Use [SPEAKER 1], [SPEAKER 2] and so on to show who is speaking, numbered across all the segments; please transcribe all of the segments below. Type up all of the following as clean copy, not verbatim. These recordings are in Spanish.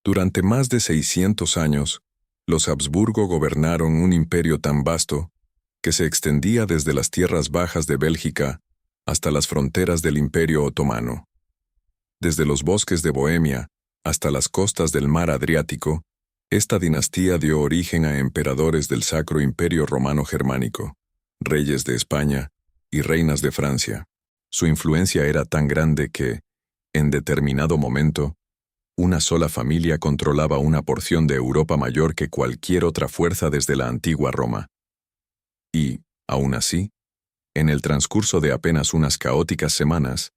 [SPEAKER 1] Durante más de 600 años, los Habsburgo gobernaron un imperio tan vasto que se extendía desde las tierras bajas de Bélgica hasta las fronteras del Imperio Otomano. Desde los bosques de Bohemia hasta las costas del mar Adriático, esta dinastía dio origen a emperadores del Sacro Imperio Romano Germánico, reyes de España y reinas de Francia. Su influencia era tan grande que, en determinado momento, una sola familia controlaba una porción de Europa mayor que cualquier otra fuerza desde la antigua Roma. Y, aún así, en el transcurso de apenas unas caóticas semanas,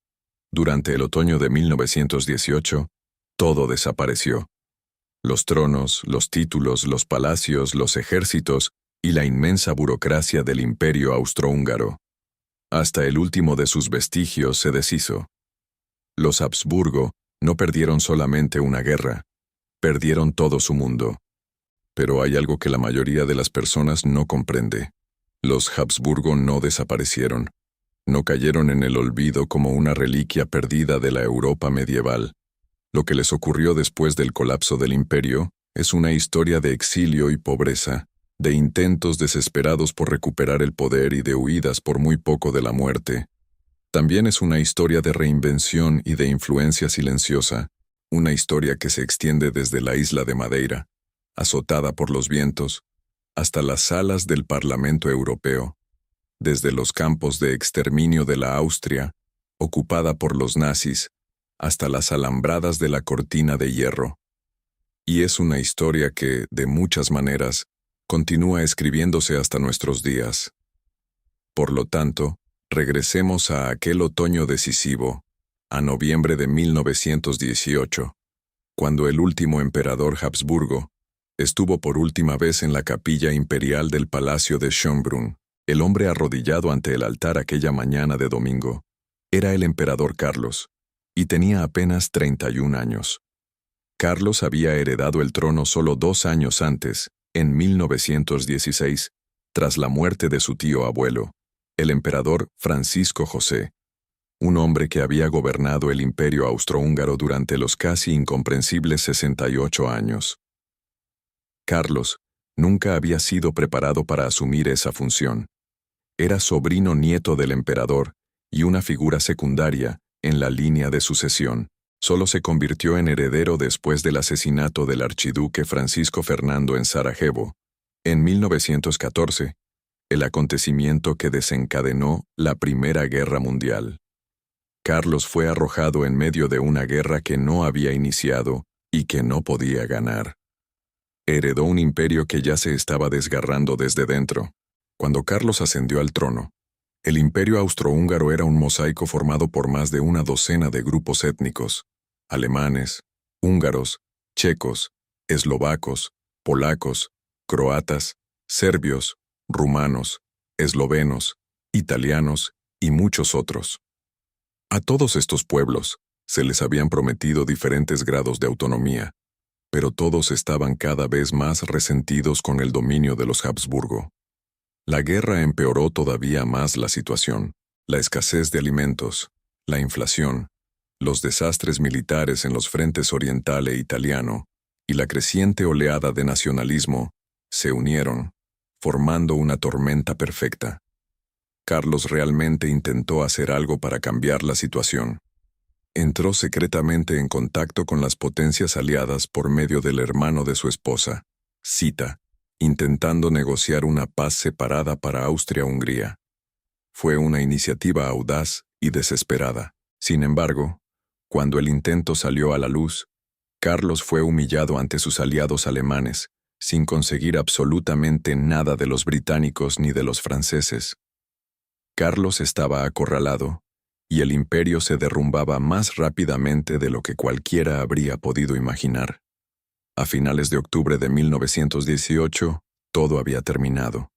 [SPEAKER 1] durante el otoño de 1918, todo desapareció. Los tronos, los títulos, los palacios, los ejércitos y la inmensa burocracia del Imperio Austrohúngaro. Hasta el último de sus vestigios se deshizo. Los Habsburgo no perdieron solamente una guerra, perdieron todo su mundo. Pero hay algo que la mayoría de las personas no comprende. Los Habsburgo no desaparecieron, no cayeron en el olvido como una reliquia perdida de la Europa medieval. Lo que les ocurrió después del colapso del imperio es una historia de exilio y pobreza, de intentos desesperados por recuperar el poder y de huidas por muy poco de la muerte. También es una historia de reinvención y de influencia silenciosa, una historia que se extiende desde la isla de Madeira, azotada por los vientos, hasta las salas del Parlamento Europeo, desde los campos de exterminio de la Austria, ocupada por los nazis, hasta las alambradas de la Cortina de Hierro. Y es una historia que, de muchas maneras, continúa escribiéndose hasta nuestros días. Por lo tanto, regresemos a aquel otoño decisivo, a noviembre de 1918, cuando el último emperador Habsburgo estuvo por última vez en la capilla imperial del Palacio de Schönbrunn. El hombre arrodillado ante el altar aquella mañana de domingo era el emperador Carlos, y tenía apenas 31 años. Carlos había heredado el trono solo 2 años antes, en 1916, tras la muerte de su tío abuelo, el emperador Francisco José, un hombre que había gobernado el imperio austrohúngaro durante los casi incomprensibles 68 años. Carlos nunca había sido preparado para asumir esa función. Era sobrino nieto del emperador y una figura secundaria en la línea de sucesión. Solo se convirtió en heredero después del asesinato del archiduque Francisco Fernando en Sarajevo, en 1914, el acontecimiento que desencadenó la Primera Guerra Mundial. Carlos fue arrojado en medio de una guerra que no había iniciado y que no podía ganar. Heredó un imperio que ya se estaba desgarrando desde dentro. Cuando Carlos ascendió al trono, el imperio austrohúngaro era un mosaico formado por más de una docena de grupos étnicos: alemanes, húngaros, checos, eslovacos, polacos, croatas, serbios, rumanos, eslovenos, italianos y muchos otros. A todos estos pueblos se les habían prometido diferentes grados de autonomía, pero todos estaban cada vez más resentidos con el dominio de los Habsburgo. La guerra empeoró todavía más la situación. La escasez de alimentos, la inflación, los desastres militares en los frentes oriental e italiano y la creciente oleada de nacionalismo se unieron, formando una tormenta perfecta. Carlos realmente intentó hacer algo para cambiar la situación. Entró secretamente en contacto con las potencias aliadas por medio del hermano de su esposa, Zita, intentando negociar una paz separada para Austria-Hungría. Fue una iniciativa audaz y desesperada. Sin embargo, cuando el intento salió a la luz, Carlos fue humillado ante sus aliados alemanes, sin conseguir absolutamente nada de los británicos ni de los franceses. Carlos estaba acorralado, y el imperio se derrumbaba más rápidamente de lo que cualquiera habría podido imaginar. A finales de octubre de 1918, todo había terminado.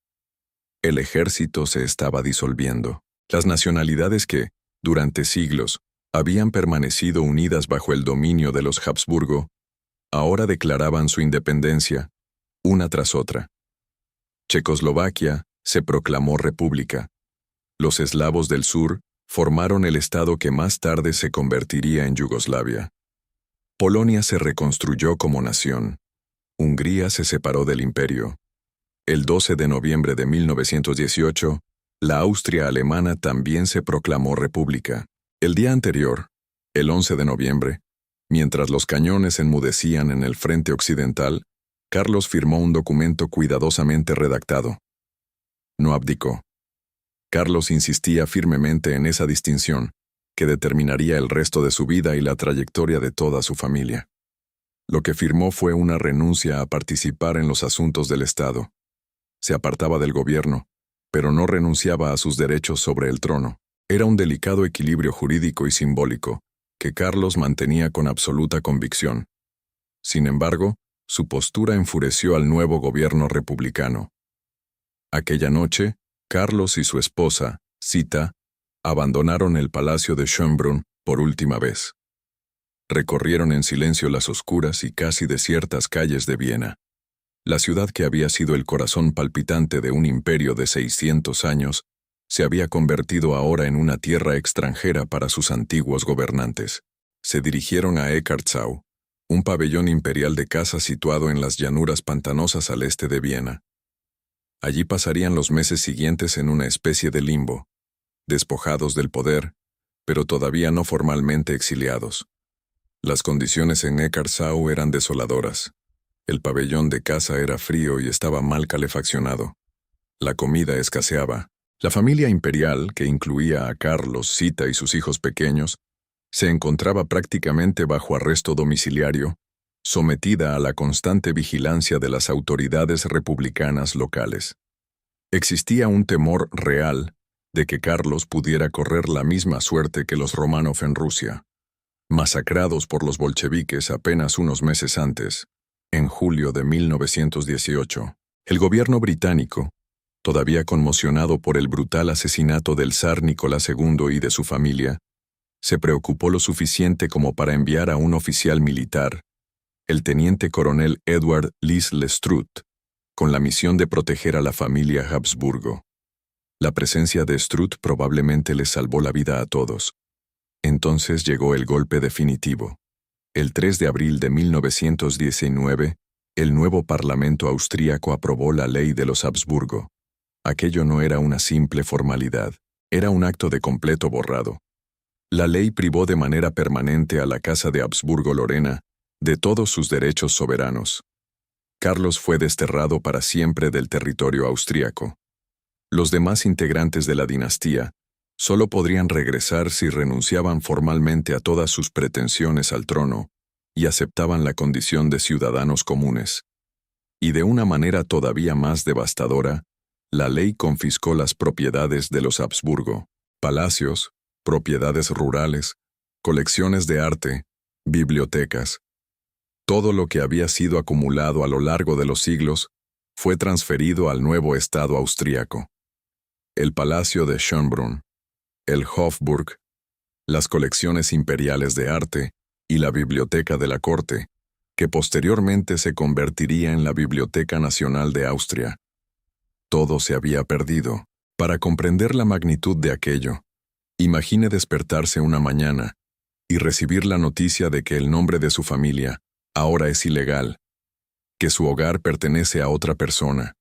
[SPEAKER 1] El ejército se estaba disolviendo. Las nacionalidades que, durante siglos, habían permanecido unidas bajo el dominio de los Habsburgo, ahora declaraban su independencia, una tras otra. Checoslovaquia se proclamó república. Los eslavos del sur formaron el estado que más tarde se convertiría en Yugoslavia. Polonia se reconstruyó como nación. Hungría se separó del imperio. El 12 de noviembre de 1918, la Austria alemana también se proclamó república. El día anterior, el 11 de noviembre, mientras los cañones enmudecían en el frente occidental, Carlos firmó un documento cuidadosamente redactado. No abdicó. Carlos insistía firmemente en esa distinción, que determinaría el resto de su vida y la trayectoria de toda su familia. Lo que firmó fue una renuncia a participar en los asuntos del Estado. Se apartaba del gobierno, pero no renunciaba a sus derechos sobre el trono. Era un delicado equilibrio jurídico y simbólico, que Carlos mantenía con absoluta convicción. Sin embargo, su postura enfureció al nuevo gobierno republicano. Aquella noche, Carlos y su esposa, Zita, abandonaron el palacio de Schönbrunn por última vez. Recorrieron en silencio las oscuras y casi desiertas calles de Viena. La ciudad que había sido el corazón palpitante de un imperio de 600 años, se había convertido ahora en una tierra extranjera para sus antiguos gobernantes. Se dirigieron a Eckartsau, un pabellón imperial de caza situado en las llanuras pantanosas al este de Viena. Allí pasarían los meses siguientes en una especie de limbo, despojados del poder, pero todavía no formalmente exiliados. Las condiciones en Eckartsau eran desoladoras. El pabellón de caza era frío y estaba mal calefaccionado. La comida escaseaba. La familia imperial, que incluía a Carlos, Zita y sus hijos pequeños, se encontraba prácticamente bajo arresto domiciliario, sometida a la constante vigilancia de las autoridades republicanas locales. Existía un temor real de que Carlos pudiera correr la misma suerte que los Románov en Rusia. Masacrados por los bolcheviques apenas unos meses antes, en julio de 1918, el gobierno británico, todavía conmocionado por el brutal asesinato del zar Nicolás II y de su familia, se preocupó lo suficiente como para enviar a un oficial militar, el teniente coronel Edward Lis Lestrut, con la misión de proteger a la familia Habsburgo. La presencia de Strutt probablemente les salvó la vida a todos. Entonces llegó el golpe definitivo. El 3 de abril de 1919, el nuevo Parlamento austríaco aprobó la ley de los Habsburgo. Aquello no era una simple formalidad, era un acto de completo borrado. La ley privó de manera permanente a la Casa de Habsburgo-Lorena de todos sus derechos soberanos. Carlos fue desterrado para siempre del territorio austríaco. Los demás integrantes de la dinastía solo podrían regresar si renunciaban formalmente a todas sus pretensiones al trono y aceptaban la condición de ciudadanos comunes. Y de una manera todavía más devastadora, la ley confiscó las propiedades de los Habsburgo, palacios, propiedades rurales, colecciones de arte, bibliotecas. Todo lo que había sido acumulado a lo largo de los siglos fue transferido al nuevo Estado austríaco. El Palacio de Schönbrunn, el Hofburg, las colecciones imperiales de arte y la Biblioteca de la Corte, que posteriormente se convertiría en la Biblioteca Nacional de Austria. Todo se había perdido. Para comprender la magnitud de aquello, imagine despertarse una mañana y recibir la noticia de que el nombre de su familia ahora es ilegal, que su hogar pertenece a otra persona,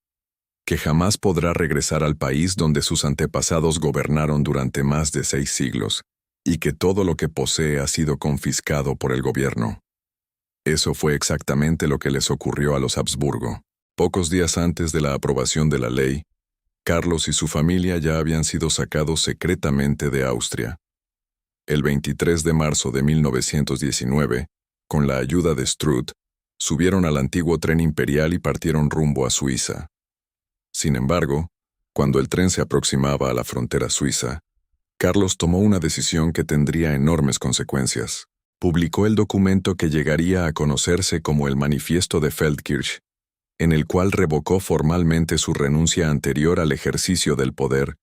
[SPEAKER 1] que jamás podrá regresar al país donde sus antepasados gobernaron durante más de 6 siglos, y que todo lo que posee ha sido confiscado por el gobierno. Eso fue exactamente lo que les ocurrió a los Habsburgo. Pocos días antes de la aprobación de la ley, Carlos y su familia ya habían sido sacados secretamente de Austria. El 23 de marzo de 1919, con la ayuda de Strutt, subieron al antiguo tren imperial y partieron rumbo a Suiza. Sin embargo, cuando el tren se aproximaba a la frontera suiza, Carlos tomó una decisión que tendría enormes consecuencias. Publicó el documento que llegaría a conocerse como el Manifiesto de Feldkirch, en el cual revocó formalmente su renuncia anterior al ejercicio del poder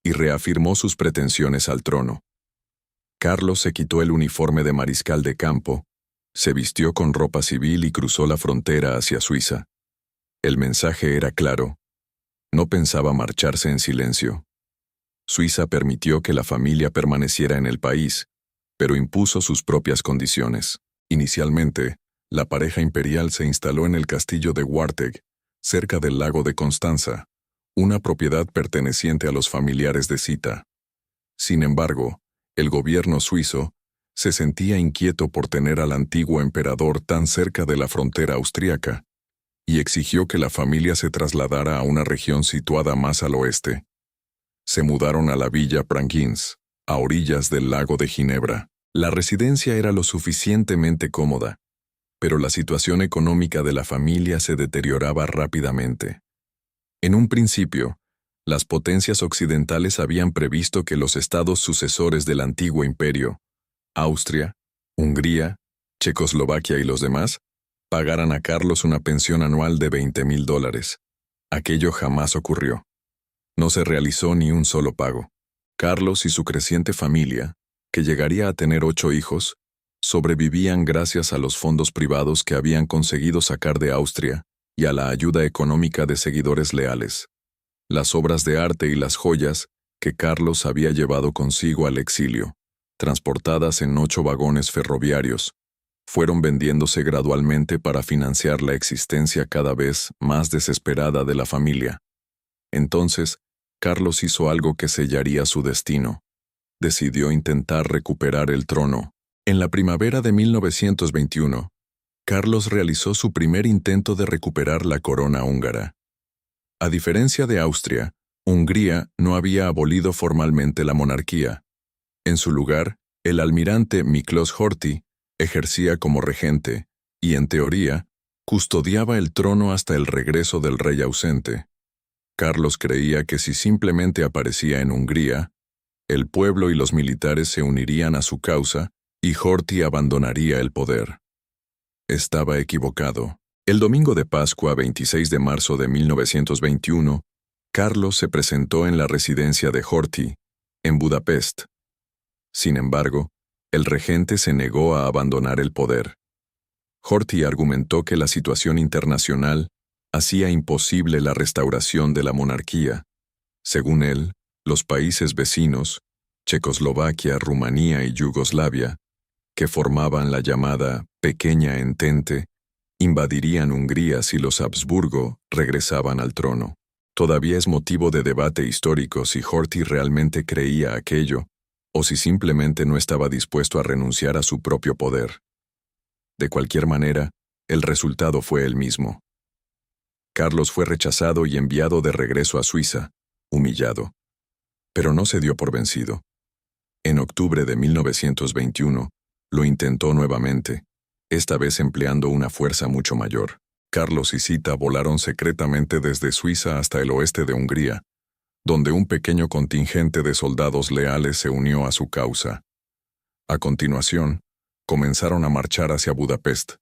[SPEAKER 1] y reafirmó sus pretensiones al trono. Carlos se quitó el uniforme de mariscal de campo, se vistió con ropa civil y cruzó la frontera hacia Suiza. El mensaje era claro. No pensaba marcharse en silencio. Suiza permitió que la familia permaneciera en el país, pero impuso sus propias condiciones. Inicialmente, la pareja imperial se instaló en el castillo de Warteg, cerca del lago de Constanza, una propiedad perteneciente a los familiares de Zita. Sin embargo, el gobierno suizo se sentía inquieto por tener al antiguo emperador tan cerca de la frontera austríaca, y exigió que la familia se trasladara a una región situada más al oeste. Se mudaron a la villa Prangins, a orillas del lago de Ginebra. La residencia era lo suficientemente cómoda, pero la situación económica de la familia se deterioraba rápidamente. En un principio, las potencias occidentales habían previsto que los estados sucesores del antiguo imperio, Austria, Hungría, Checoslovaquia y los demás, pagaran a Carlos una pensión anual de $20,000. Aquello jamás ocurrió. No se realizó ni un solo pago. Carlos y su creciente familia, que llegaría a tener 8 hijos, sobrevivían gracias a los fondos privados que habían conseguido sacar de Austria y a la ayuda económica de seguidores leales. Las obras de arte y las joyas que Carlos había llevado consigo al exilio, transportadas en 8 vagones ferroviarios, fueron vendiéndose gradualmente para financiar la existencia cada vez más desesperada de la familia. Entonces, Carlos hizo algo que sellaría su destino. Decidió intentar recuperar el trono. En la primavera de 1921, Carlos realizó su primer intento de recuperar la corona húngara. A diferencia de Austria, Hungría no había abolido formalmente la monarquía. En su lugar, el almirante Miklós Horthy ejercía como regente y, en teoría, custodiaba el trono hasta el regreso del rey ausente. Carlos creía que si simplemente aparecía en Hungría, el pueblo y los militares se unirían a su causa y Horthy abandonaría el poder. Estaba equivocado. El domingo de Pascua, 26 de marzo de 1921, Carlos se presentó en la residencia de Horthy, en Budapest. Sin embargo, el regente se negó a abandonar el poder. Horthy argumentó que la situación internacional hacía imposible la restauración de la monarquía. Según él, los países vecinos, Checoslovaquia, Rumanía y Yugoslavia, que formaban la llamada Pequeña Entente, invadirían Hungría si los Habsburgo regresaban al trono. Todavía es motivo de debate histórico si Horthy realmente creía aquello, o si simplemente no estaba dispuesto a renunciar a su propio poder. De cualquier manera, el resultado fue el mismo. Carlos fue rechazado y enviado de regreso a Suiza, humillado. Pero no se dio por vencido. En octubre de 1921, lo intentó nuevamente, esta vez empleando una fuerza mucho mayor. Carlos y Zita volaron secretamente desde Suiza hasta el oeste de Hungría, donde un pequeño contingente de soldados leales se unió a su causa. A continuación, comenzaron a marchar hacia Budapest.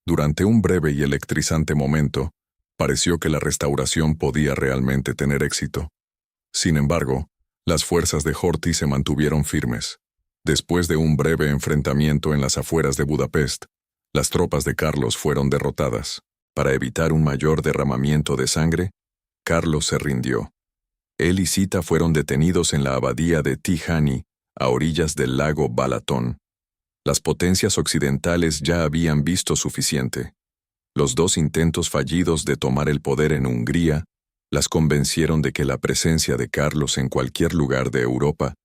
[SPEAKER 1] Durante un breve y electrizante momento, pareció que la restauración podía realmente tener éxito. Sin embargo, las fuerzas de Horthy se mantuvieron firmes. Después de un breve enfrentamiento en las afueras de Budapest, las tropas de Carlos fueron derrotadas. Para evitar un mayor derramamiento de sangre, Carlos se rindió. Él y Zita fueron detenidos en la abadía de Tihany, a orillas del lago Balatón. Las potencias occidentales ya habían visto suficiente. Los 2 intentos fallidos de tomar el poder en Hungría las convencieron de que la presencia de Carlos en cualquier lugar de Europa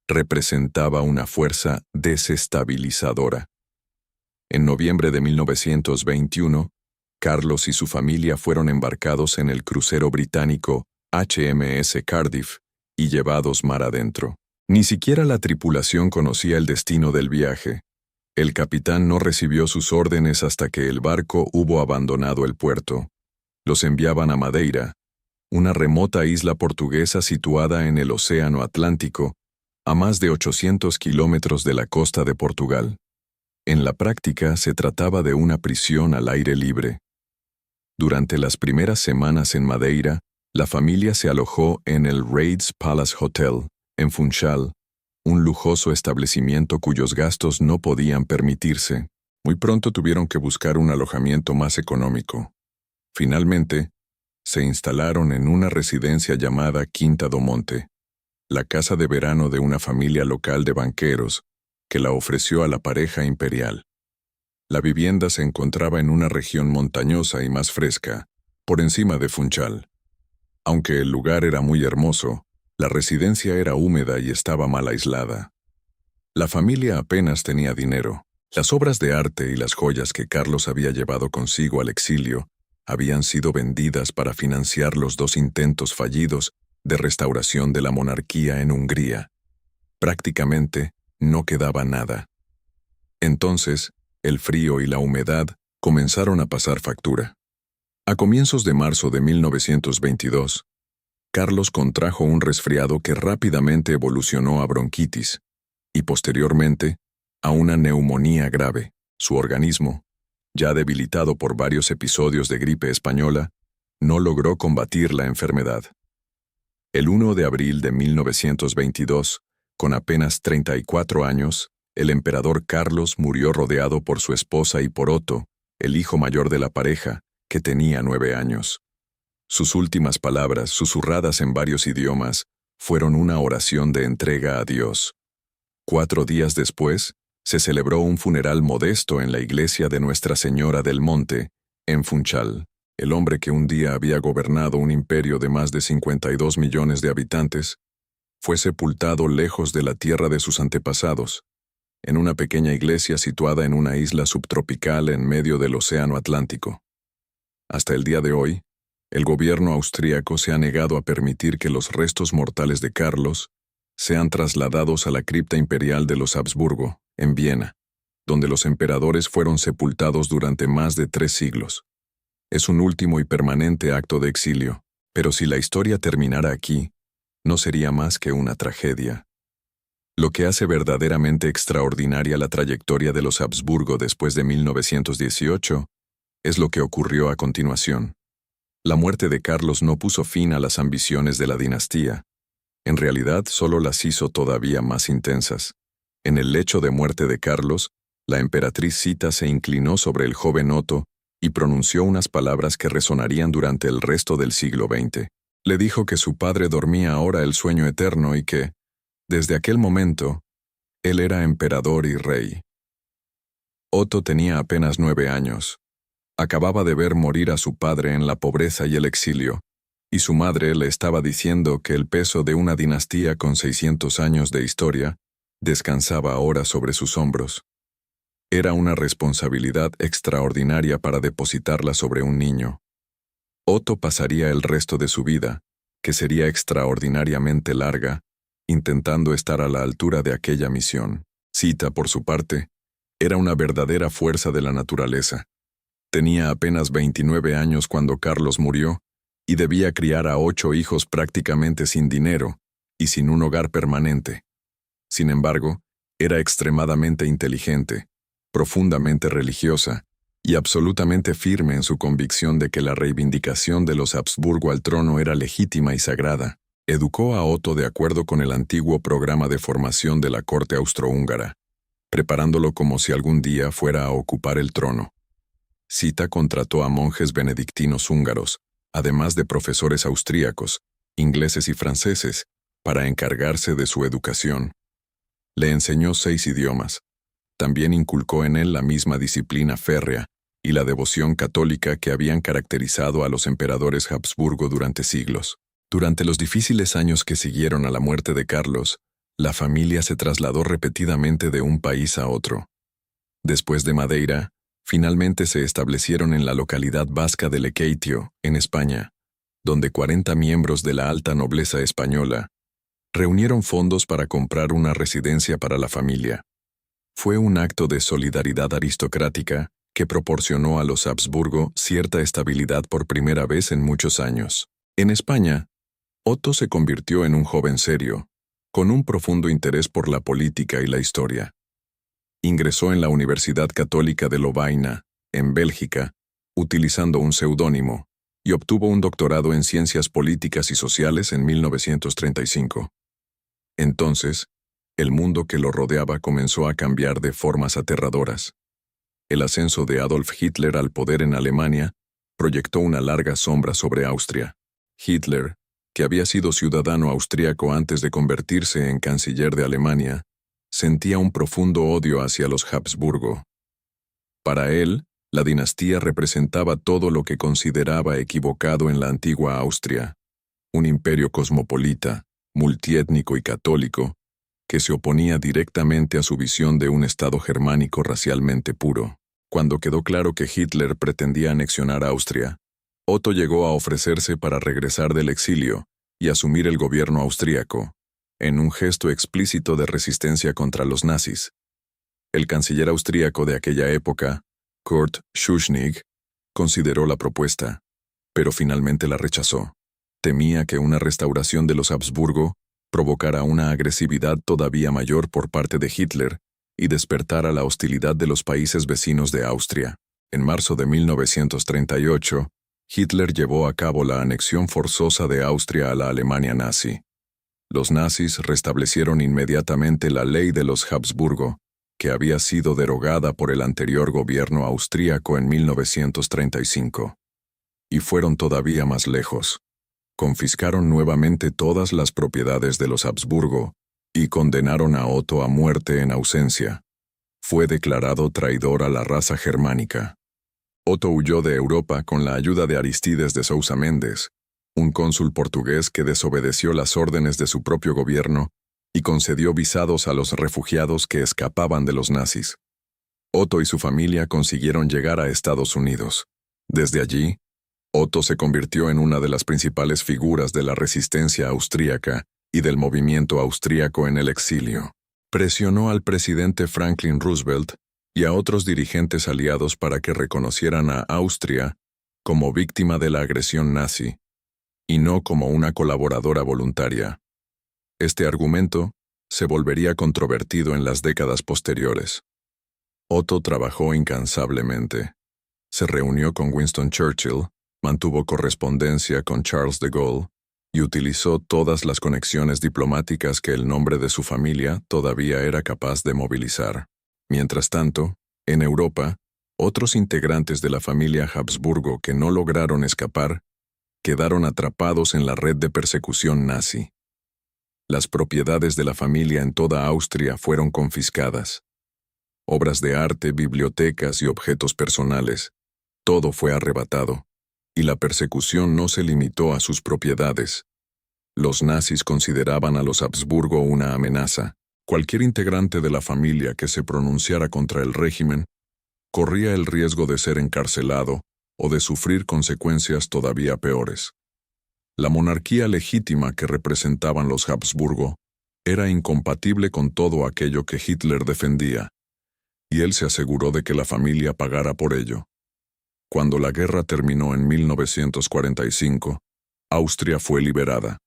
[SPEAKER 1] representaba una fuerza desestabilizadora. En noviembre de 1921, Carlos y su familia fueron embarcados en el crucero británico HMS Cardiff y llevados mar adentro. Ni siquiera la tripulación conocía el destino del viaje. El capitán no recibió sus órdenes hasta que el barco hubo abandonado el puerto. Los enviaban a Madeira, una remota isla portuguesa situada en el Océano Atlántico, a más de 800 kilómetros de la costa de Portugal. En la práctica se trataba de una prisión al aire libre. Durante las primeras semanas en Madeira, la familia se alojó en el Raids Palace Hotel, en Funchal, un lujoso establecimiento cuyos gastos no podían permitirse. Muy pronto tuvieron que buscar un alojamiento más económico. Finalmente, se instalaron en una residencia llamada Quinta do Monte, la casa de verano de una familia local de banqueros que la ofreció a la pareja imperial. La vivienda se encontraba en una región montañosa y más fresca, por encima de Funchal. Aunque el lugar era muy hermoso, la residencia era húmeda y estaba mal aislada. La familia apenas tenía dinero. Las obras de arte y las joyas que Carlos había llevado consigo al exilio habían sido vendidas para financiar los 2 intentos fallidos de restauración de la monarquía en Hungría. Prácticamente no quedaba nada. Entonces, el frío y la humedad comenzaron a pasar factura. A comienzos de marzo de 1922, Carlos contrajo un resfriado que rápidamente evolucionó a bronquitis y posteriormente a una neumonía grave. Su organismo, ya debilitado por varios episodios de gripe española, no logró combatir la enfermedad. El 1 de abril de 1922, con apenas 34 años, el emperador Carlos murió rodeado por su esposa y por Otto, el hijo mayor de la pareja, que tenía 9 años. Sus últimas palabras, susurradas en varios idiomas, fueron una oración de entrega a Dios. 4 días después, se celebró un funeral modesto en la iglesia de Nuestra Señora del Monte, en Funchal. El hombre que un día había gobernado un imperio de más de 52 millones de habitantes, fue sepultado lejos de la tierra de sus antepasados, en una pequeña iglesia situada en una isla subtropical en medio del Océano Atlántico. Hasta el día de hoy, el gobierno austríaco se ha negado a permitir que los restos mortales de Carlos sean trasladados a la cripta imperial de los Habsburgo, en Viena, donde los emperadores fueron sepultados durante más de 3 siglos. Es un último y permanente acto de exilio, pero si la historia terminara aquí, no sería más que una tragedia. Lo que hace verdaderamente extraordinaria la trayectoria de los Habsburgo después de 1918 es lo que ocurrió a continuación. La muerte de Carlos no puso fin a las ambiciones de la dinastía. En realidad, solo las hizo todavía más intensas. En el lecho de muerte de Carlos, la emperatriz Zita se inclinó sobre el joven Otto y pronunció unas palabras que resonarían durante el resto del siglo XX. Le dijo que su padre dormía ahora el sueño eterno y que, desde aquel momento, él era emperador y rey. Otto tenía apenas 9 años. Acababa de ver morir a su padre en la pobreza y el exilio, y su madre le estaba diciendo que el peso de una dinastía con 600 años de historia descansaba ahora sobre sus hombros. Era una responsabilidad extraordinaria para depositarla sobre un niño. Otto pasaría el resto de su vida, que sería extraordinariamente larga, intentando estar a la altura de aquella misión. Zita, por su parte, era una verdadera fuerza de la naturaleza. Tenía apenas 29 años cuando Carlos murió y debía criar a 8 hijos prácticamente sin dinero y sin un hogar permanente. Sin embargo, era extremadamente inteligente, profundamente religiosa y absolutamente firme en su convicción de que la reivindicación de los Habsburgo al trono era legítima y sagrada. Educó a Otto de acuerdo con el antiguo programa de formación de la corte austrohúngara, preparándolo como si algún día fuera a ocupar el trono. Zita contrató a monjes benedictinos húngaros, además de profesores austríacos, ingleses y franceses, para encargarse de su educación. Le enseñó 6 idiomas. También inculcó en él la misma disciplina férrea y la devoción católica que habían caracterizado a los emperadores Habsburgo durante siglos. Durante los difíciles años que siguieron a la muerte de Carlos, la familia se trasladó repetidamente de un país a otro. Después de Madeira, finalmente se establecieron en la localidad vasca de Lekeitio, en España, donde 40 miembros de la alta nobleza española reunieron fondos para comprar una residencia para la familia. Fue un acto de solidaridad aristocrática que proporcionó a los Habsburgo cierta estabilidad por primera vez en muchos años. En España, Otto se convirtió en un joven serio, con un profundo interés por la política y la historia. Ingresó en la Universidad Católica de Lovaina, en Bélgica, utilizando un seudónimo, y obtuvo un doctorado en Ciencias Políticas y Sociales en 1935. Entonces, el mundo que lo rodeaba comenzó a cambiar de formas aterradoras. El ascenso de Adolf Hitler al poder en Alemania proyectó una larga sombra sobre Austria. Hitler, que había sido ciudadano austríaco antes de convertirse en canciller de Alemania, sentía un profundo odio hacia los Habsburgo. Para él, la dinastía representaba todo lo que consideraba equivocado en la antigua Austria, un imperio cosmopolita, multiétnico y católico, que se oponía directamente a su visión de un Estado germánico racialmente puro. Cuando quedó claro que Hitler pretendía anexionar Austria, Otto llegó a ofrecerse para regresar del exilio y asumir el gobierno austríaco, en un gesto explícito de resistencia contra los nazis. El canciller austríaco de aquella época, Kurt Schuschnigg, consideró la propuesta, pero finalmente la rechazó. Temía que una restauración de los Habsburgo provocara una agresividad todavía mayor por parte de Hitler y despertara la hostilidad de los países vecinos de Austria. En marzo de 1938, Hitler llevó a cabo la anexión forzosa de Austria a la Alemania nazi. Los nazis restablecieron inmediatamente la ley de los Habsburgo, que había sido derogada por el anterior gobierno austríaco en 1935. Y fueron todavía más lejos. Confiscaron nuevamente todas las propiedades de los Habsburgo y condenaron a Otto a muerte en ausencia. Fue declarado traidor a la raza germánica. Otto huyó de Europa con la ayuda de Aristides de Sousa Mendes, un cónsul portugués que desobedeció las órdenes de su propio gobierno y concedió visados a los refugiados que escapaban de los nazis. Otto y su familia consiguieron llegar a Estados Unidos. Desde allí, Otto se convirtió en una de las principales figuras de la resistencia austríaca y del movimiento austríaco en el exilio. Presionó al presidente Franklin Roosevelt y a otros dirigentes aliados para que reconocieran a Austria como víctima de la agresión nazi, y no como una colaboradora voluntaria. Este argumento se volvería controvertido en las décadas posteriores. Otto trabajó incansablemente. Se reunió con Winston Churchill, mantuvo correspondencia con Charles de Gaulle y utilizó todas las conexiones diplomáticas que el nombre de su familia todavía era capaz de movilizar. Mientras tanto, en Europa, otros integrantes de la familia Habsburgo que no lograron escapar quedaron atrapados en la red de persecución nazi. Las propiedades de la familia en toda Austria fueron confiscadas. Obras de arte, bibliotecas y objetos personales, todo fue arrebatado, y la persecución no se limitó a sus propiedades. Los nazis consideraban a los Habsburgo una amenaza. Cualquier integrante de la familia que se pronunciara contra el régimen corría el riesgo de ser encarcelado o de sufrir consecuencias todavía peores. La monarquía legítima que representaban los Habsburgo era incompatible con todo aquello que Hitler defendía, y él se aseguró de que la familia pagara por ello. Cuando la guerra terminó en 1945, Austria fue liberada,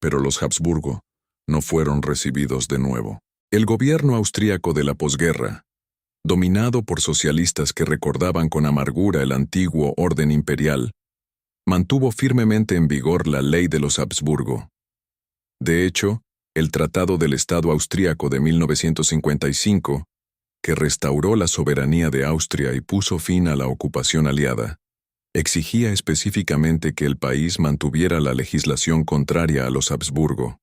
[SPEAKER 1] pero los Habsburgo no fueron recibidos de nuevo. El gobierno austríaco de la posguerra, dominado por socialistas que recordaban con amargura el antiguo orden imperial, mantuvo firmemente en vigor la ley de los Habsburgo. De hecho, el Tratado del Estado austríaco de 1955, que restauró la soberanía de Austria y puso fin a la ocupación aliada, exigía específicamente que el país mantuviera la legislación contraria a los Habsburgo.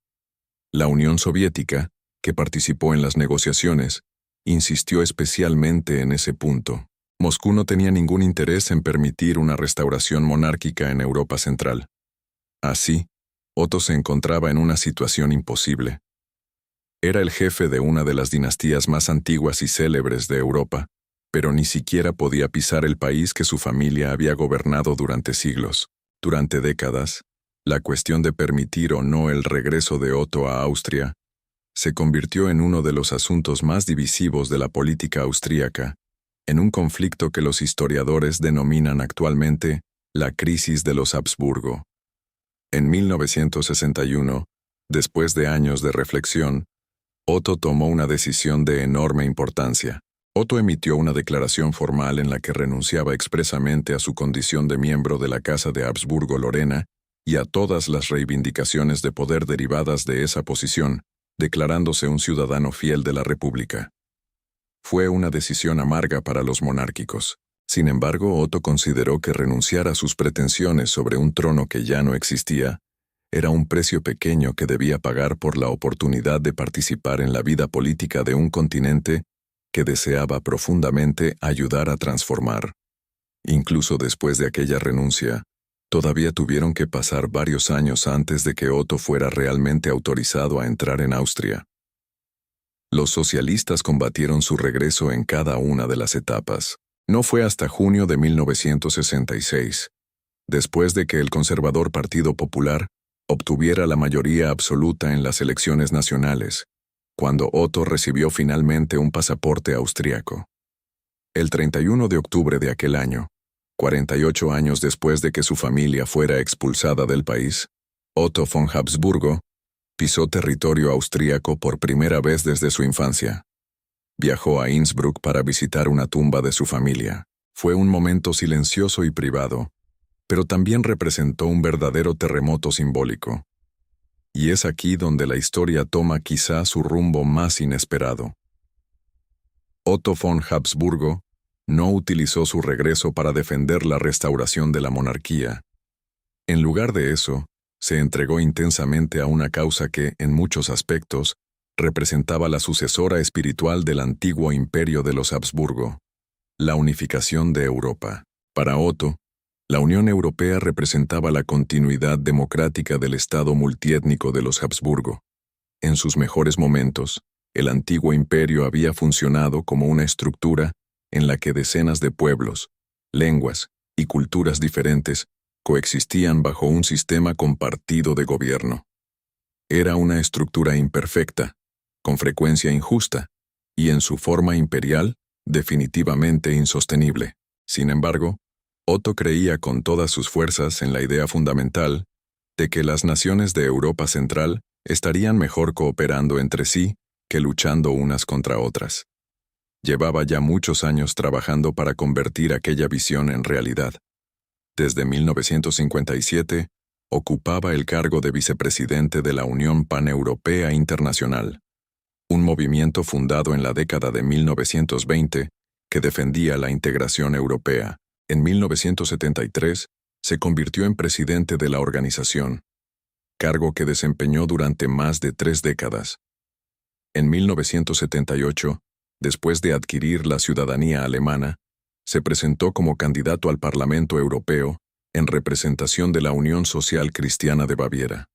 [SPEAKER 1] La Unión Soviética, que participó en las negociaciones, insistió especialmente en ese punto. Moscú no tenía ningún interés en permitir una restauración monárquica en Europa Central. Así, Otto se encontraba en una situación imposible. Era el jefe de una de las dinastías más antiguas y célebres de Europa, pero ni siquiera podía pisar el país que su familia había gobernado durante siglos. Durante décadas, la cuestión de permitir o no el regreso de Otto a Austria se convirtió en uno de los asuntos más divisivos de la política austríaca, en un conflicto que los historiadores denominan actualmente la crisis de los Habsburgo. En 1961, después de años de reflexión, Otto tomó una decisión de enorme importancia. Otto emitió una declaración formal en la que renunciaba expresamente a su condición de miembro de la Casa de Habsburgo-Lorena y a todas las reivindicaciones de poder derivadas de esa posición, declarándose un ciudadano fiel de la República. Fue una decisión amarga para los monárquicos. Sin embargo, Otto consideró que renunciar a sus pretensiones sobre un trono que ya no existía era un precio pequeño que debía pagar por la oportunidad de participar en la vida política de un continente que deseaba profundamente ayudar a transformar. Incluso después de aquella renuncia, todavía tuvieron que pasar varios años antes de que Otto fuera realmente autorizado a entrar en Austria. Los socialistas combatieron su regreso en cada una de las etapas. No fue hasta junio de 1966, después de que el conservador Partido Popular obtuviera la mayoría absoluta en las elecciones nacionales, cuando Otto recibió finalmente un pasaporte austriaco. El 31 de octubre de aquel año, 48 años después de que su familia fuera expulsada del país, Otto von Habsburgo pisó territorio austríaco por primera vez desde su infancia. Viajó a Innsbruck para visitar una tumba de su familia. Fue un momento silencioso y privado, pero también representó un verdadero terremoto simbólico. Y es aquí donde la historia toma quizá su rumbo más inesperado. Otto von Habsburgo no utilizó su regreso para defender la restauración de la monarquía. En lugar de eso, se entregó intensamente a una causa que, en muchos aspectos, representaba la sucesora espiritual del antiguo imperio de los Habsburgo, la unificación de Europa. Para Otto, la Unión Europea representaba la continuidad democrática del Estado multiétnico de los Habsburgo. En sus mejores momentos, el antiguo imperio había funcionado como una estructura en la que decenas de pueblos, lenguas y culturas diferentes coexistían bajo un sistema compartido de gobierno. Era una estructura imperfecta, con frecuencia injusta, y en su forma imperial, definitivamente insostenible. Sin embargo, Otto creía con todas sus fuerzas en la idea fundamental de que las naciones de Europa Central estarían mejor cooperando entre sí que luchando unas contra otras. Llevaba ya muchos años trabajando para convertir aquella visión en realidad. Desde 1957, ocupaba el cargo de vicepresidente de la Unión Paneuropea Internacional, un movimiento fundado en la década de 1920 que defendía la integración europea. En 1973, se convirtió en presidente de la organización, cargo que desempeñó durante más de 3 décadas. En 1978, después de adquirir la ciudadanía alemana, se presentó como candidato al Parlamento Europeo en representación de la Unión Social Cristiana de Baviera.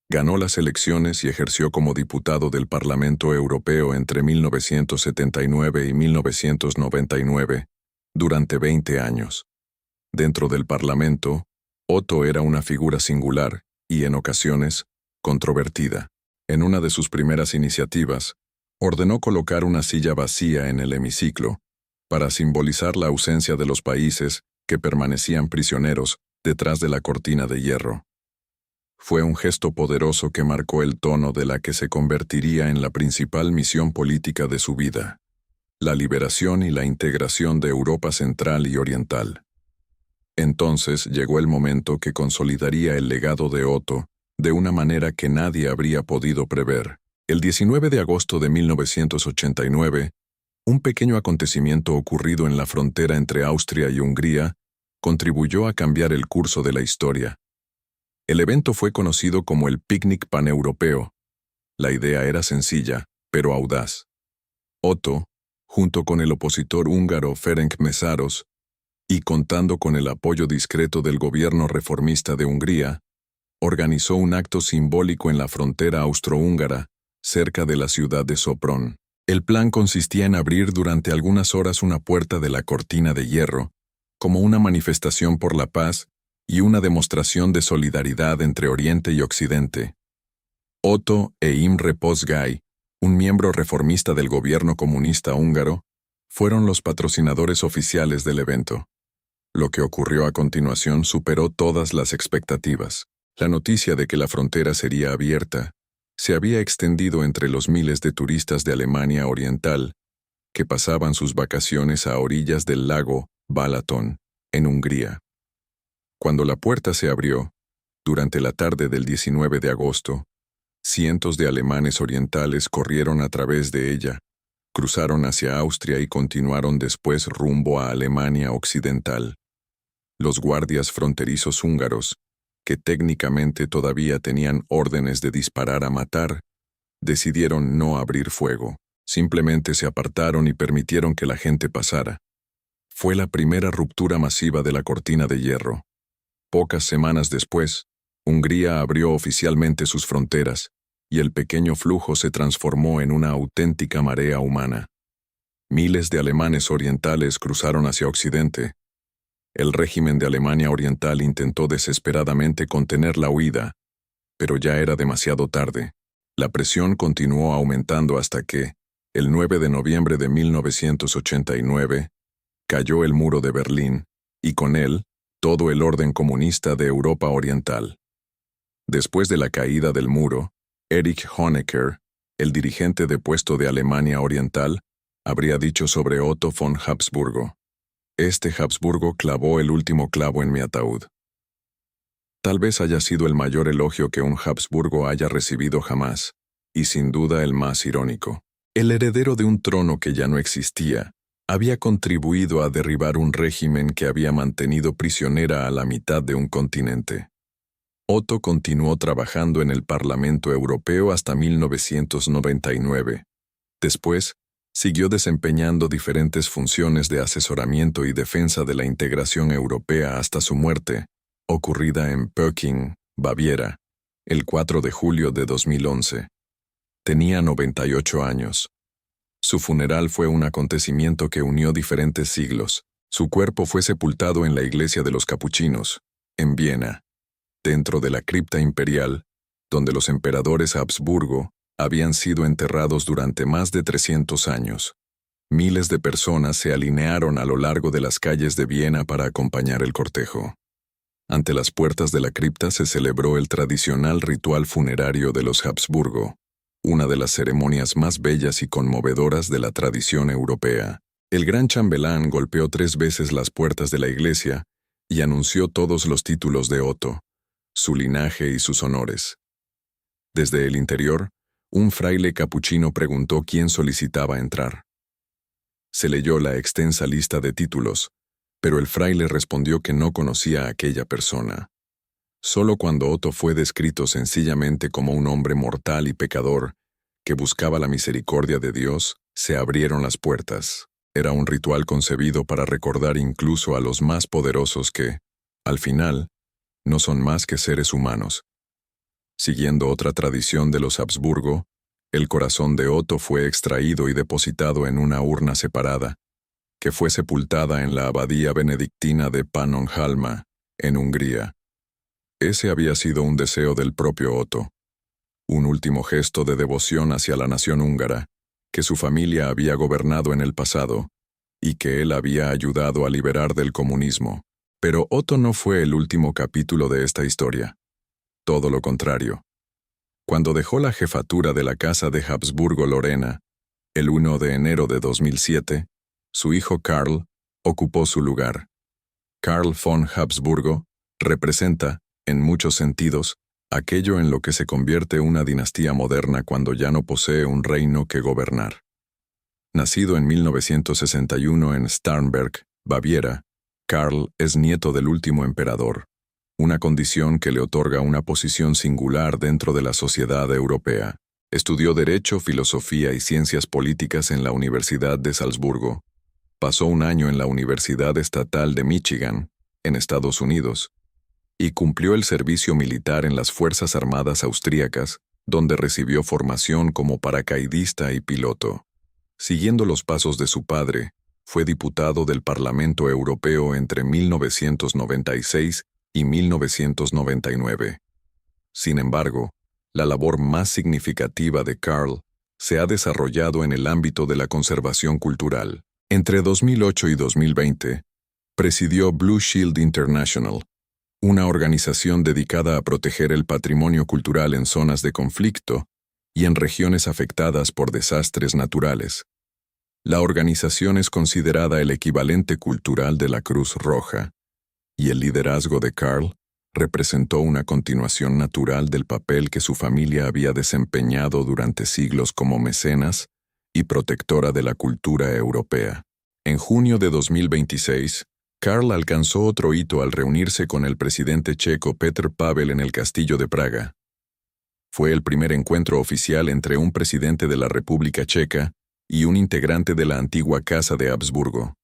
[SPEAKER 1] Ganó las elecciones y ejerció como diputado del Parlamento Europeo entre 1979 y 1999, durante 20 años. Dentro del Parlamento, Otto era una figura singular y, en ocasiones, controvertida. En una de sus primeras iniciativas, ordenó colocar una silla vacía en el hemiciclo para simbolizar la ausencia de los países que permanecían prisioneros detrás de la cortina de hierro. Fue un gesto poderoso que marcó el tono de la que se convertiría en la principal misión política de su vida: la liberación y la integración de Europa Central y Oriental. Entonces llegó el momento que consolidaría el legado de Otto de una manera que nadie habría podido prever. El 19 de agosto de 1989, un pequeño acontecimiento ocurrido en la frontera entre Austria y Hungría contribuyó a cambiar el curso de la historia. El evento fue conocido como el Picnic Paneuropeo. La idea era sencilla, pero audaz. Otto, junto con el opositor húngaro Ferenc Mészáros, y contando con el apoyo discreto del gobierno reformista de Hungría, organizó un acto simbólico en la frontera austrohúngara, cerca de la ciudad de Sopron. El plan consistía en abrir durante algunas horas una puerta de la cortina de hierro, como una manifestación por la paz y una demostración de solidaridad entre Oriente y Occidente. Otto e Imre Pozsgay, un miembro reformista del gobierno comunista húngaro, fueron los patrocinadores oficiales del evento. Lo que ocurrió a continuación superó todas las expectativas. La noticia de que la frontera sería abierta se había extendido entre los miles de turistas de Alemania Oriental que pasaban sus vacaciones a orillas del lago Balaton, en Hungría. Cuando la puerta se abrió, durante la tarde del 19 de agosto, cientos de alemanes orientales corrieron a través de ella, cruzaron hacia Austria y continuaron después rumbo a Alemania Occidental. Los guardias fronterizos húngaros, que técnicamente todavía tenían órdenes de disparar a matar, decidieron no abrir fuego. Simplemente se apartaron y permitieron que la gente pasara. Fue la primera ruptura masiva de la cortina de hierro. Pocas semanas después, Hungría abrió oficialmente sus fronteras, y el pequeño flujo se transformó en una auténtica marea humana. Miles de alemanes orientales cruzaron hacia Occidente. El régimen de Alemania Oriental intentó desesperadamente contener la huida, pero ya era demasiado tarde. La presión continuó aumentando hasta que, el 9 de noviembre de 1989, cayó el muro de Berlín, y con él, todo el orden comunista de Europa Oriental. Después de la caída del muro, Erich Honecker, el dirigente depuesto de Alemania Oriental, habría dicho sobre Otto von Habsburgo: «Este Habsburgo clavó el último clavo en mi ataúd». Tal vez haya sido el mayor elogio que un Habsburgo haya recibido jamás, y sin duda el más irónico. El heredero de un trono que ya no existía, había contribuido a derribar un régimen que había mantenido prisionera a la mitad de un continente. Otto continuó trabajando en el Parlamento Europeo hasta 1999. Después, siguió desempeñando diferentes funciones de asesoramiento y defensa de la integración europea hasta su muerte, ocurrida en Pöcking, Baviera, el 4 de julio de 2011. Tenía 98 años. Su funeral fue un acontecimiento que unió diferentes siglos. Su cuerpo fue sepultado en la iglesia de los Capuchinos, en Viena, dentro de la cripta imperial, donde los emperadores Habsburgo habían sido enterrados durante más de 300 años. Miles de personas se alinearon a lo largo de las calles de Viena para acompañar el cortejo. Ante las puertas de la cripta se celebró el tradicional ritual funerario de los Habsburgo, una de las ceremonias más bellas y conmovedoras de la tradición europea. El gran chambelán golpeó 3 veces las puertas de la iglesia y anunció todos los títulos de Otto, su linaje y sus honores. Desde el interior, un fraile capuchino preguntó quién solicitaba entrar. Se leyó la extensa lista de títulos, pero el fraile respondió que no conocía a aquella persona. Solo cuando Otto fue descrito sencillamente como un hombre mortal y pecador, que buscaba la misericordia de Dios, se abrieron las puertas. Era un ritual concebido para recordar incluso a los más poderosos que, al final, no son más que seres humanos. Siguiendo otra tradición de los Habsburgo, el corazón de Otto fue extraído y depositado en una urna separada, que fue sepultada en la abadía benedictina de Pannonhalma, en Hungría. Ese había sido un deseo del propio Otto, un último gesto de devoción hacia la nación húngara, que su familia había gobernado en el pasado, y que él había ayudado a liberar del comunismo. Pero Otto no fue el último capítulo de esta historia. Todo lo contrario. Cuando dejó la jefatura de la Casa de Habsburgo-Lorena, el 1 de enero de 2007, su hijo Karl ocupó su lugar. Karl von Habsburgo representa, en muchos sentidos, aquello en lo que se convierte una dinastía moderna cuando ya no posee un reino que gobernar. Nacido en 1961 en Starnberg, Baviera, Karl es nieto del último emperador, una condición que le otorga una posición singular dentro de la sociedad europea. Estudió Derecho, Filosofía y Ciencias Políticas en la Universidad de Salzburgo. Pasó un año en la Universidad Estatal de Michigan, en Estados Unidos, y cumplió el servicio militar en las Fuerzas Armadas Austríacas, donde recibió formación como paracaidista y piloto. Siguiendo los pasos de su padre, fue diputado del Parlamento Europeo entre 1996 y 1999. Sin embargo, la labor más significativa de Karl se ha desarrollado en el ámbito de la conservación cultural. Entre 2008 y 2020, presidió Blue Shield International, una organización dedicada a proteger el patrimonio cultural en zonas de conflicto y en regiones afectadas por desastres naturales. La organización es considerada el equivalente cultural de la Cruz Roja, y el liderazgo de Karl representó una continuación natural del papel que su familia había desempeñado durante siglos como mecenas y protectora de la cultura europea. En junio de 2026, Karl alcanzó otro hito al reunirse con el presidente checo Petr Pavel en el Castillo de Praga. Fue el primer encuentro oficial entre un presidente de la República Checa y un integrante de la antigua Casa de Habsburgo.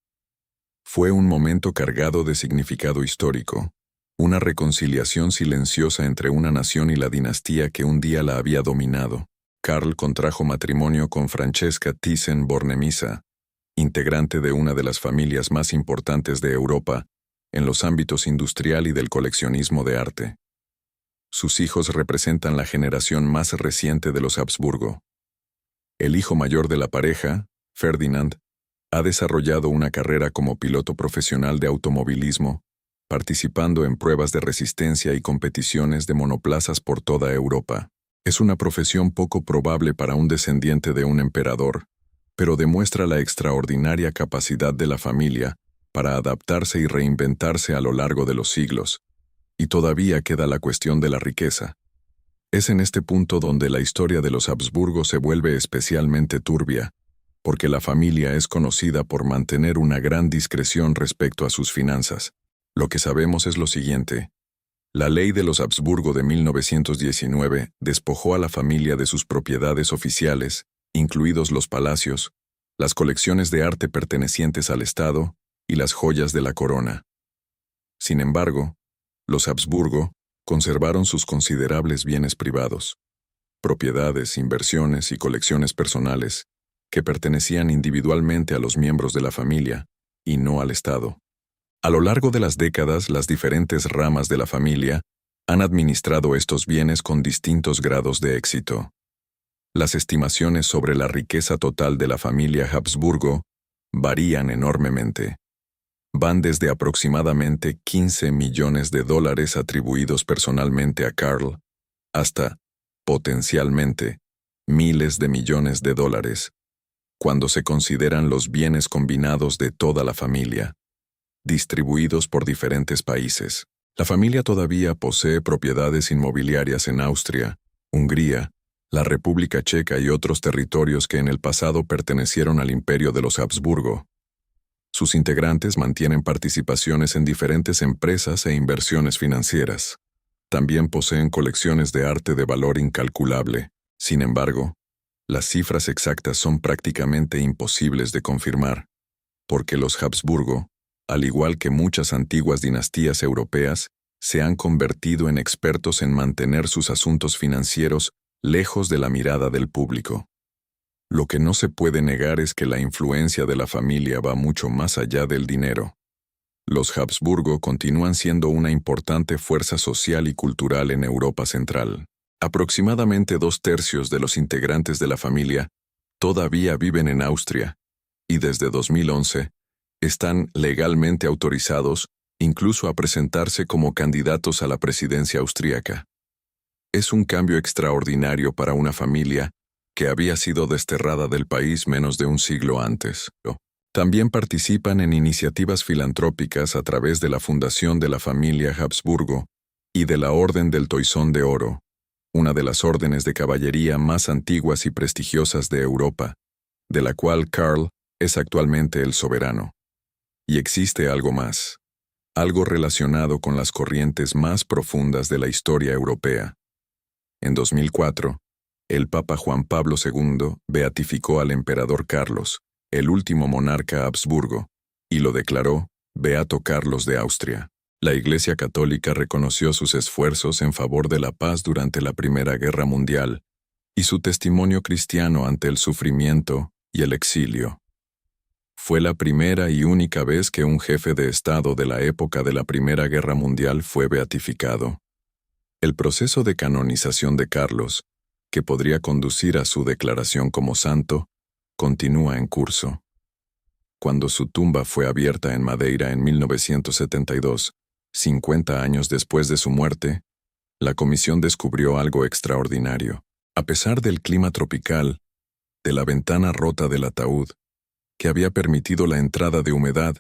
[SPEAKER 1] Fue un momento cargado de significado histórico, una reconciliación silenciosa entre una nación y la dinastía que un día la había dominado. Karl contrajo matrimonio con Francesca Thyssen-Bornemisza, integrante de una de las familias más importantes de Europa en los ámbitos industrial y del coleccionismo de arte. Sus hijos representan la generación más reciente de los Habsburgo. El hijo mayor de la pareja, Ferdinand, ha desarrollado una carrera como piloto profesional de automovilismo, participando en pruebas de resistencia y competiciones de monoplazas por toda Europa. Es una profesión poco probable para un descendiente de un emperador, pero demuestra la extraordinaria capacidad de la familia para adaptarse y reinventarse a lo largo de los siglos. Y todavía queda la cuestión de la riqueza. Es en este punto donde la historia de los Habsburgo se vuelve especialmente turbia, porque la familia es conocida por mantener una gran discreción respecto a sus finanzas. Lo que sabemos es lo siguiente. La ley de los Habsburgo de 1919 despojó a la familia de sus propiedades oficiales, incluidos los palacios, las colecciones de arte pertenecientes al Estado y las joyas de la corona. Sin embargo, los Habsburgo conservaron sus considerables bienes privados, propiedades, inversiones y colecciones personales que pertenecían individualmente a los miembros de la familia y no al Estado. A lo largo de las décadas, las diferentes ramas de la familia han administrado estos bienes con distintos grados de éxito. Las estimaciones sobre la riqueza total de la familia Habsburgo varían enormemente. Van desde aproximadamente 15 millones de dólares atribuidos personalmente a Karl, hasta, potencialmente, miles de millones de dólares, cuando se consideran los bienes combinados de toda la familia, distribuidos por diferentes países. La familia todavía posee propiedades inmobiliarias en Austria, Hungría, la República Checa y otros territorios que en el pasado pertenecieron al Imperio de los Habsburgo. Sus integrantes mantienen participaciones en diferentes empresas e inversiones financieras. También poseen colecciones de arte de valor incalculable. Sin embargo, las cifras exactas son prácticamente imposibles de confirmar, porque los Habsburgo, al igual que muchas antiguas dinastías europeas, se han convertido en expertos en mantener sus asuntos financieros lejos de la mirada del público. Lo que no se puede negar es que la influencia de la familia va mucho más allá del dinero. Los Habsburgo continúan siendo una importante fuerza social y cultural en Europa Central. Aproximadamente 2/3 de los integrantes de la familia todavía viven en Austria, y desde 2011 están legalmente autorizados incluso a presentarse como candidatos a la presidencia austríaca. Es un cambio extraordinario para una familia que había sido desterrada del país menos de un siglo antes. También participan en iniciativas filantrópicas a través de la fundación de la familia Habsburgo y de la Orden del Toisón de Oro, una de las órdenes de caballería más antiguas y prestigiosas de Europa, de la cual Karl es actualmente el soberano. Y existe algo más, algo relacionado con las corrientes más profundas de la historia europea. En 2004, el Papa Juan Pablo II beatificó al emperador Carlos, el último monarca Habsburgo, y lo declaró Beato Carlos de Austria. La Iglesia Católica reconoció sus esfuerzos en favor de la paz durante la Primera Guerra Mundial y su testimonio cristiano ante el sufrimiento y el exilio. Fue la primera y única vez que un jefe de Estado de la época de la Primera Guerra Mundial fue beatificado. El proceso de canonización de Carlos, que podría conducir a su declaración como santo, continúa en curso. Cuando su tumba fue abierta en Madeira en 1972, 50 años después de su muerte, la comisión descubrió algo extraordinario. A pesar del clima tropical, de la ventana rota del ataúd, que había permitido la entrada de humedad,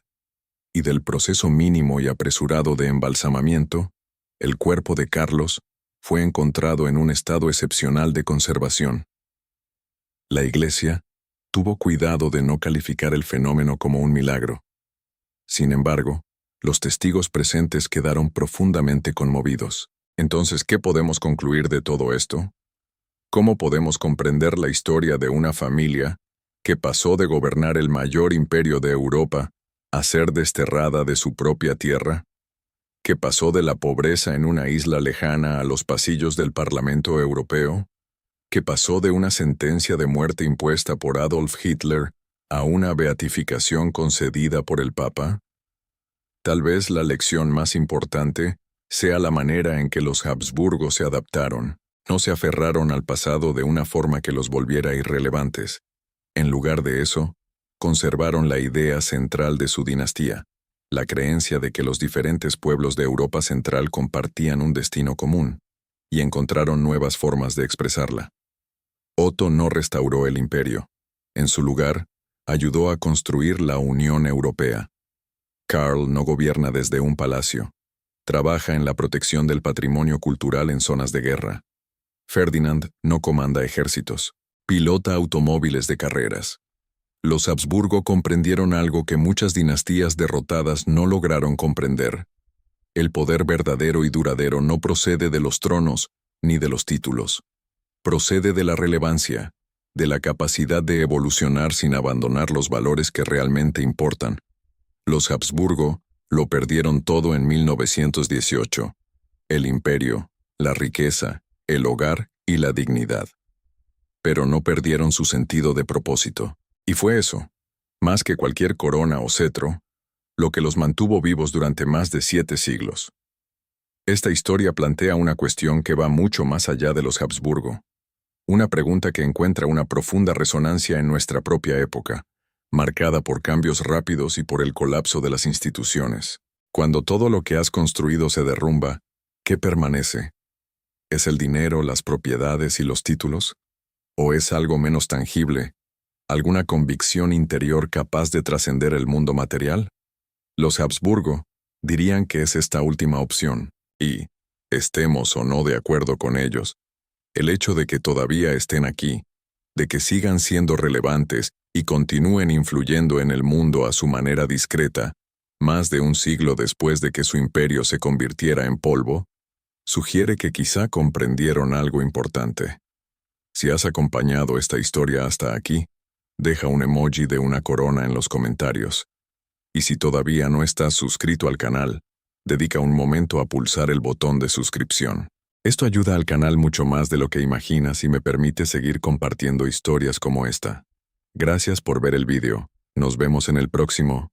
[SPEAKER 1] y del proceso mínimo y apresurado de embalsamamiento, el cuerpo de Carlos fue encontrado en un estado excepcional de conservación. La Iglesia tuvo cuidado de no calificar el fenómeno como un milagro. Sin embargo, los testigos presentes quedaron profundamente conmovidos. Entonces, ¿qué podemos concluir de todo esto? ¿Cómo podemos comprender la historia de una familia que pasó de gobernar el mayor imperio de Europa a ser desterrada de su propia tierra, que pasó de la pobreza en una isla lejana a los pasillos del Parlamento Europeo, que pasó de una sentencia de muerte impuesta por Adolf Hitler a una beatificación concedida por el Papa. Tal vez la lección más importante sea la manera en que los Habsburgo se adaptaron. No se aferraron al pasado de una forma que los volviera irrelevantes. En lugar de eso, conservaron la idea central de su dinastía, la creencia de que los diferentes pueblos de Europa Central compartían un destino común, y encontraron nuevas formas de expresarla. Otto no restauró el imperio. En su lugar, ayudó a construir la Unión Europea. Karl no gobierna desde un palacio. Trabaja en la protección del patrimonio cultural en zonas de guerra. Ferdinand no comanda ejércitos. Pilota automóviles de carreras. Los Habsburgo comprendieron algo que muchas dinastías derrotadas no lograron comprender. El poder verdadero y duradero no procede de los tronos ni de los títulos. Procede de la relevancia, de la capacidad de evolucionar sin abandonar los valores que realmente importan. Los Habsburgo lo perdieron todo en 1918. El imperio, la riqueza, el hogar y la dignidad. Pero no perdieron su sentido de propósito. Y fue eso, más que cualquier corona o cetro, lo que los mantuvo vivos durante más de 7 siglos. Esta historia plantea una cuestión que va mucho más allá de los Habsburgo. Una pregunta que encuentra una profunda resonancia en nuestra propia época, marcada por cambios rápidos y por el colapso de las instituciones. Cuando todo lo que has construido se derrumba, ¿qué permanece? ¿Es el dinero, las propiedades y los títulos? ¿O es algo menos tangible, alguna convicción interior capaz de trascender el mundo material? Los Habsburgo dirían que es esta última opción, y, estemos o no de acuerdo con ellos, el hecho de que todavía estén aquí, de que sigan siendo relevantes y continúen influyendo en el mundo a su manera discreta, más de un siglo después de que su imperio se convirtiera en polvo, sugiere que quizá comprendieron algo importante. Si has acompañado esta historia hasta aquí, deja un emoji de una corona en los comentarios. Y si todavía no estás suscrito al canal, dedica un momento a pulsar el botón de suscripción. Esto ayuda al canal mucho más de lo que imaginas y me permite seguir compartiendo historias como esta. Gracias por ver el vídeo. Nos vemos en el próximo.